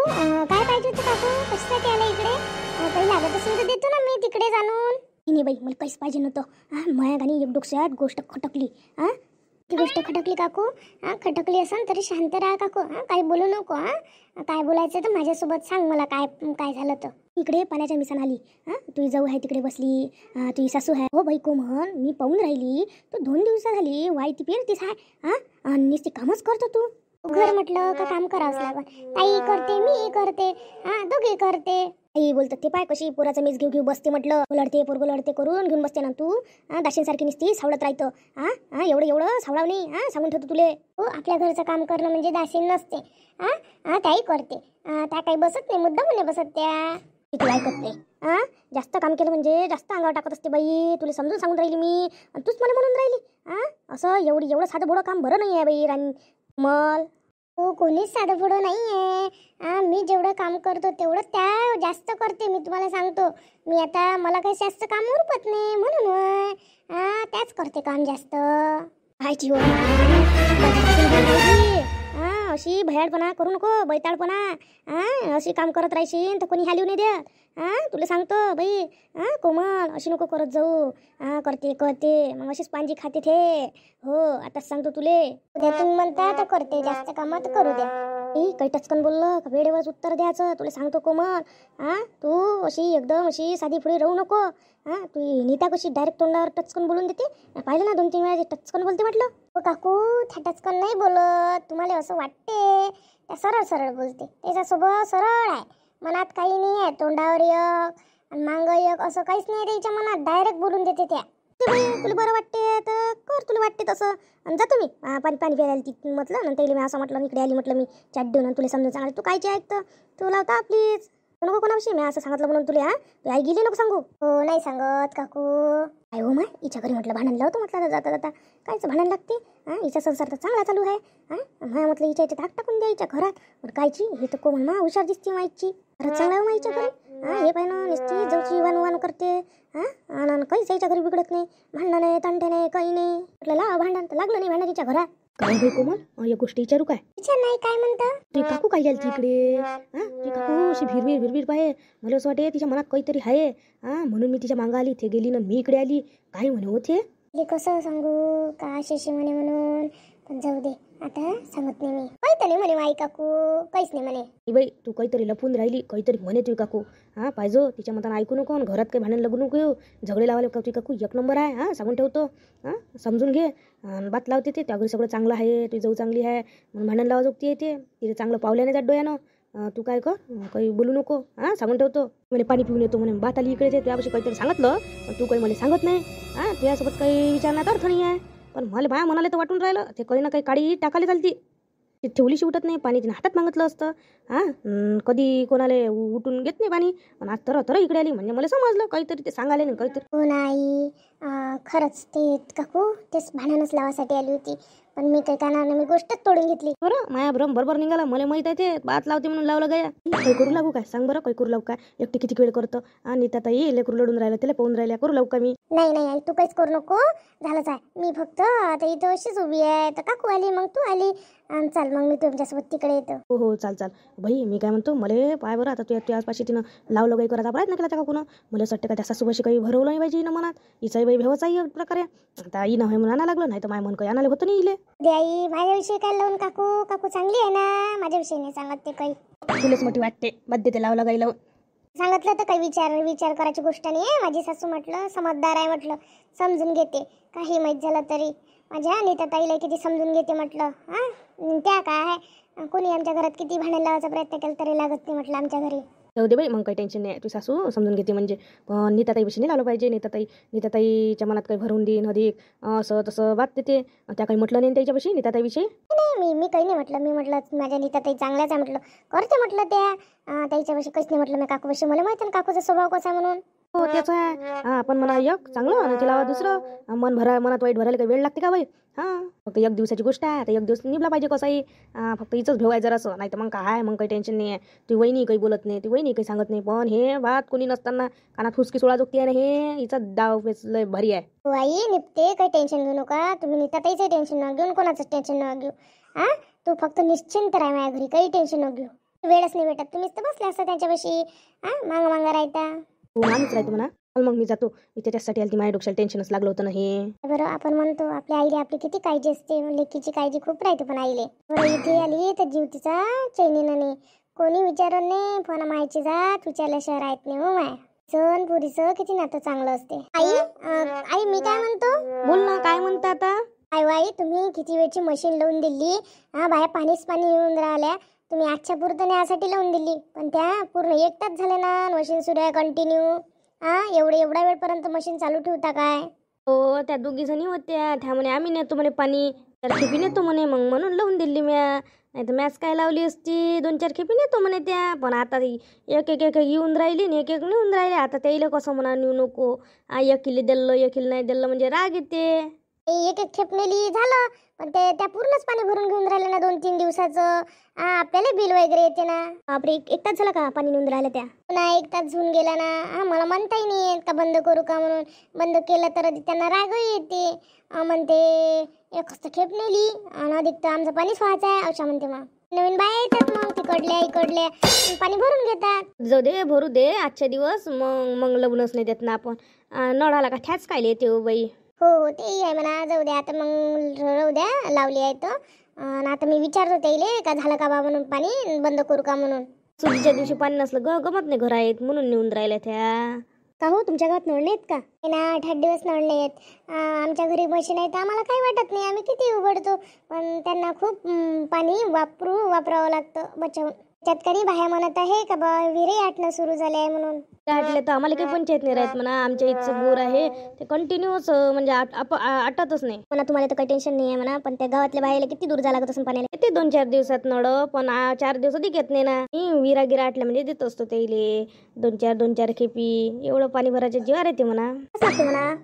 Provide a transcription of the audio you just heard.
काय पाहिजे होतं काकू? कशासाठी आला इकडे? काही लागत असेल तर देतो ना मी तिकडे जाणून. नाही बाई, मला काहीच पाहिजे नव्हतं. माया गाणी एक डोक्यात गोष्ट खटकली. ती गोष्ट खटकली काकू. खटकली असेल तरी शांत राहा काकू. काही बोलू नको. काय बोलायचं तर माझ्यासोबत सांग मला, काय काय झालं तर. इकडे पाण्याच्या मिसान आली. तुझी जाऊ आहे तिकडे बसली. तुझी सासू आहे. हो बाई कोमल, मी पाहून राहिली. तू 2 दिवस झाली वाईती पेरतीस आहे. आणि नुसती कामच करतो तू. घर म्हटलं का काम करावंच लागल. ताई करते, मी करते, दोघे करते. आई बोलतात ते पाय कशी पोराचा मीच घेऊ घेऊ बसते म्हटलं. लढते पोरगं लढते करून घेऊन बसते ना तू. दाशींसारखी नुसती सावळत राहतं. एवढं एवढं सावळाव नाही. सांगून ठेवतो तुले. हो, आपल्या घरचं काम करणं म्हणजे दासीन नसते. त्याही करते. त्या काही बसत नाही, मुद्दा म्हणे बसत त्या. तू ऐकत नाही. जास्त काम केलं म्हणजे जास्त अंगावर टाकत असते बाई. तुला समजून सांगून राहिली मी, तूच मला म्हणून राहिली. असं एवढं साधं बोडं काम बरं नाही आहे बाई राणी मल. हो, कोणीच साधं पुढं नाही आहे. मी जेवढं काम करतो तेवढं त्या जास्त करते. मी तुम्हाला सांगतो, मी आता मला काही जास्त काम उरपत नाही म्हणून त्याच करते काम जास्त. आयची हो अशी भयाडपणा करू नको, बैताळपणा. अशी काम करत राहशील तर कोणी हालिव नाही द्या. तुला सांगतो बाई, कोमल अशी नको करत जाऊ. करते मग अशीच पांजी खाते थे. हो, आताच सांगतो तुले. उद्या तुम्ही म्हणता तर करते, जास्त कामात करू द्या. काही टचकन बोललं का वेळेवरच उत्तर द्यायचं. तुला सांगतो कोमल, तू अशी एकदम अशी साधी फुडी राहू नको. तू नीता कशी डायरेक्ट तोंडावर टचकन बोलून देते. पाहिलं ना 2-3 वेळा टचकन बोलते म्हटलं. हो काकू, त्या टचकन नाही बोलत. तुम्हाला असं वाटते त्या सरळ सरळ बोलते. त्याचा स्वभाव सरळ आहे. मनात काही नाही आहे. तोंडावर एक आणि मांग एक असं काहीच नाही त्याच्या मनात. डायरेक्ट बोलून देते त्या. तुला बरं वाटते तर कर, तुला वाटते तसं. आणि जातो मी पाणी प्यायला ती म्हटलं नंतर मी असं म्हटलं इकडे आली म्हटलं मी चॅट देऊन तुला समजून सांगायला. तू कायची ऐकतं, तू लावता प्लीज नको कोणाविषयी. मी असं सांगितलं म्हणून तुला तू आई गेली नको सांगू. हो नाही सांगत काकू. काय हो माय, हिच्या घरी म्हटलं भांडण लावतो म्हटलं जाता जाता. कायचं भांडण लागते. हिचा संसार तर चांगला चालू आहे. माया म्हटलं हिच्या इथे धाक टाकून द्यायच्या घरात. कायची हे तर कोमल मा हुशार दिसते माईची. खरंच चांगला आहे माईच्या घरी. हे पाय ना नुसती जवची वान करते. आणि काहीच यायच्या घरी बिघडत नाही. भांडण नाही, तंटे नाही, काही नाही. म्हटलं ला भांडण तर लागलं नाही भांडणीच्या घरात. काय बाई कोमल, एक गोष्ट विचारू काय? विचार नाही, काय म्हणता? ती काकू काय गेली इकडे? ती काकू अशी भिरभिर पाहे. मला असं वाटे तिच्या मनात काहीतरी आहे. म्हणून मी तिच्या मागं आली. ते गेली ना मी इकडे आली. काय म्हणे होते कसं सांगू का अशी म्हणणे म्हणून. पण जाऊ दे, आता सांगत नाही मी. काहीच नाही म्हणे माई काकू, काहीच नाही म्हणे. बाई तू काहीतरी लपून राहिली. काहीतरी म्हणे तुझी काकू. पाहिजो तिच्या मतानं ऐकू नको. घरात काही भांडण लागू नको येऊ. झगडे लावायला तुझी काकू एक नंबर आहे. सांगून ठेवतो. समजून घे. बात लावते ते त्या घरी सगळं चांगलं आहे. तुझी जाऊ चांगली आहे म्हणून भांडण लावा जोगती येते. तिथे चांगलं पावल्याने जात डोळ्यानं. तू काय कर, काही बोलू नको. सांगून ठेवतो. म्हणे पाणी पिऊन येतो म्हणे. बात आली इकडे ते तुझ्यापाशी काहीतरी सांगितलं पण तू काही मला सांगत नाही. तुझ्यासोबत काही विचारण्यात अर्थ नाही आहे. पण मला माझ्या मनाला तर वाटून राहिलं ते काही ना काही काडी टाकायला चालती. ती ठेवलीशी उठत नाही. पाणी तिने हातात मागितलं असतं. कधी कोणाला उठून घेत नाही पाणी. पण आज तर इकडे आली म्हणजे मला समजलं काहीतरी ते सांगायला नाही काहीतरी. हो नाही, खरंच ते काकू तेच भांडणच लावासाठी आली होती. पण मी काही कानाने मी गोष्टच तोडून घेतली. बरं माया भ्रम बरोबर निघाला. मला माहित आहे ते बात लावते म्हणून लावलं गया. काही करू लागू काय सांग बरं? काही करू लागू काय? एकटी किती वेळ करतं. आणि त्यात लेकरू लढून राहिलं त्याला पाहून राहिल्या. करू लागू का मी? नाही आई, तू काहीच करू नको. झालंच आहे. मी फक्त आता इथं अशीच उभी आहे तर काकू आली मग तू आली. चाल मग मी तुमच्यासोबत तिकडे येतो. हो चाल बाई. मी काय म्हणतो, मला पाय बरं आता तू आजपाशी तिनं लावलं काही करायचा प्रयत्न केला त्या काकूनं. मला असं वाटतं का त्या सासूबाशी काही भरवलं नाही पाहिजे हिनं मनात. हिचाही बाई भेवाचाही एक प्रकारे. आता हिनं म्हणून आणा लागलं. नाही तर माय मन काही आणायला होतं नाही इले. आई माझ्याविषयी काय लावून काकू चांगली आहे ना. माझ्याविषयी नाही सांगत ते काही. तुलाच मोठी वाटते बद्दे ते लावलं काही लावून. सांगितलं तर काही विचार करायची गोष्ट नाही आहे. माझी सासू म्हटलं समजदार आहे म्हटलं. समजून घेते. काही माहीत झालं तरी. माझ्या नीता ताईला किती समजून घेते म्हटलं. त्या काय आहे, कोणी आमच्या घरात किती भांडण लावायचा प्रयत्न केला तरी लागत नाही म्हटलं आमच्या घरी. जाऊ दे बाई, मग काही टेन्शन नाही. तू सासू समजून घेते म्हणजे. पण नीताताईविषयी नाही लावलं पाहिजे. नीताताईच्या मनात काही भरवून देईन अधिक असं तसं बात देते. त्या काही म्हटलं नाही त्याच्याविषयी नीताताईविषयी. नाही मी काही नाही म्हटलं. मी म्हटलं माझ्या नीताताई चांगल्याच आहे म्हटलं. करते म्हटलं त्याच्याविषयी काहीच नाही म्हटलं. मी काकूविषयी मला माहिती ना काकूचा स्वभाव कसा आहे म्हणून. हो त्याच आहे. आपण म्हणा एक चांगलं आणि तिला दुसरं. मनात वाईट भरायला काही वेळ लागते का बाई? फक्त एक दिवसाची गोष्ट आहे. आता एक दिवस निभला पाहिजे कसंही. फक्त हिचंच भेव आहे जरासं. नाही तर मग काय, मग काही टेन्शन नाही आहे. ती वहिनी काही बोलत नाही. ती वहिनी काही सांगत नाही. पण हे बात कोणी नसताना कानात फुसकी सोळा जोगती आहे ना. हे हिचा डाव लय भारी आहे. हो आई निपते, काही टेन्शन घेऊ नका तुम्ही. नीताताईचं टेन्शन न घेऊन कोणाचंच टेन्शन न घेऊ. तू फक्त निश्चिंत राह माझ्या घरी. काही टेन्शन न घेऊ. वेळच नाही भेटत. तुम्हीच तर बसले असता त्यांच्यापाशी, मांग मांग राहता. हो माणूस राहतो म्हणा. चल मग मी जातो. मी त्याच्यासाठी आली, माझ्या डोक्याला टेन्शनच लागलं होतं ना हे. बरं आपण म्हणतो आपल्या आईले आपली किती काळजी असते, लेकीची काळजी खूप राहते पण आईले. बरं इथे आली तर जीव तिचा चैनीनं नाही. कोणी विचारत नाही, पण मायची जात विचारल्याशिवाय राहत नाही हो माय. सण पुरीचं किती नातं चांगलं असते. आई आई मी काय म्हणतो. बोल ना, काय म्हणता आता. आई तुम्ही किती वेळची मशीन लावून दिली. बाया पाणीच पाणी येऊन राहिल्या. तुम्ही आजच्या पुरतं यासाठी लावून दिली, पण त्या पूर्ण 1 तास झाले ना मशीन सुरू आहे कंटिन्यू. एवढ्या वेळपर्यंत मशीन चालू ठेवता काय. हो त्या दोघी जणी होत्या, त्या म्हणे आम्ही नेतो म्हणे पाणी, 4 खेपी नेतो म्हणे, मग म्हणून लावून दिली म्या. नाही तर मॅच काय लावली असती, 2-4 खेपी नेतो म्हणे त्या. पण आता एक एक येऊन राहिली आणि एक एक नेऊन राहिले. आता त्याला कसं म्हणा नेऊ नको. एकीला दिलं एकीला नाही दिलं म्हणजे राग येते. एक एक खेप नेली झालं, पण ते त्या पूर्णच पाणी भरून घेऊन राहिले ना 2-3 दिवसाचं. आपल्याला बिल वगैरे येते ना. बापरे 1 तास झाला का पाणी नेऊन राहिलं त्या. पुन्हा 1 तास होऊन गेला ना. मला म्हणताही नाही येत का बंद करू का म्हणून. बंद केलं तर त्यांना रागही येते. म्हणते एक खेप नेली आणि अधिक तर आमचं पाणीच व्हायचं आहे अशा म्हणते. मग नवीन बाया येतात मग तिकडल्या पाणी भरून घेतात. जाऊ दे भरू दे आजच्या दिवस, मग लग्नच नाही देत ना आपण. नळाला का ठ्याच काय येते हो बाई. हो तेही आहे म्हणा. जाऊ द्या आता मग राहू द्या, लावली आहे तर. आता मी विचारतो त्याइले का झालं का बा म्हणून पाणी बंद करू का म्हणून. सुजीच्या दिवशी पाणी नसलं गमत नाही घर आहेत म्हणून नेऊन राहिल्या त्या. का हो तुमच्या गावात नळ नाहीत का. ना 8 दिवस नळ नाहीत. आमच्या घरी मशीन आहे तर आम्हाला काही वाटत नाही, आम्ही किती उघडतो. पण त्यांना खूप पाणी वापरावं लागतं बचावून. त्यात काही बाहेर म्हणत आहे का बा विहिरी आटणं सुरू झाले आहे म्हणून. आटले तर आम्हाला काही पंचायत नाही राहत म्हणा. आमच्या इथचं बोर आहे ते कंटिन्यूच म्हणजे आटतच नाही म्हणा. तुम्हाला तर काही टेन्शन नाही आहे म्हणा, पण त्या गावातल्या बाहेर किती दूर जायला लागत असून पाण्याला. येते 2-4 दिवसात नळ, पण 4 दिवस अधिक येत नाही ना. विरा गिरा आटल्या म्हणजे देत असतो त्याइले 2-4 खेपी. एवढं पाणी भरायच्या जीवार येते म्हणा. म्हणा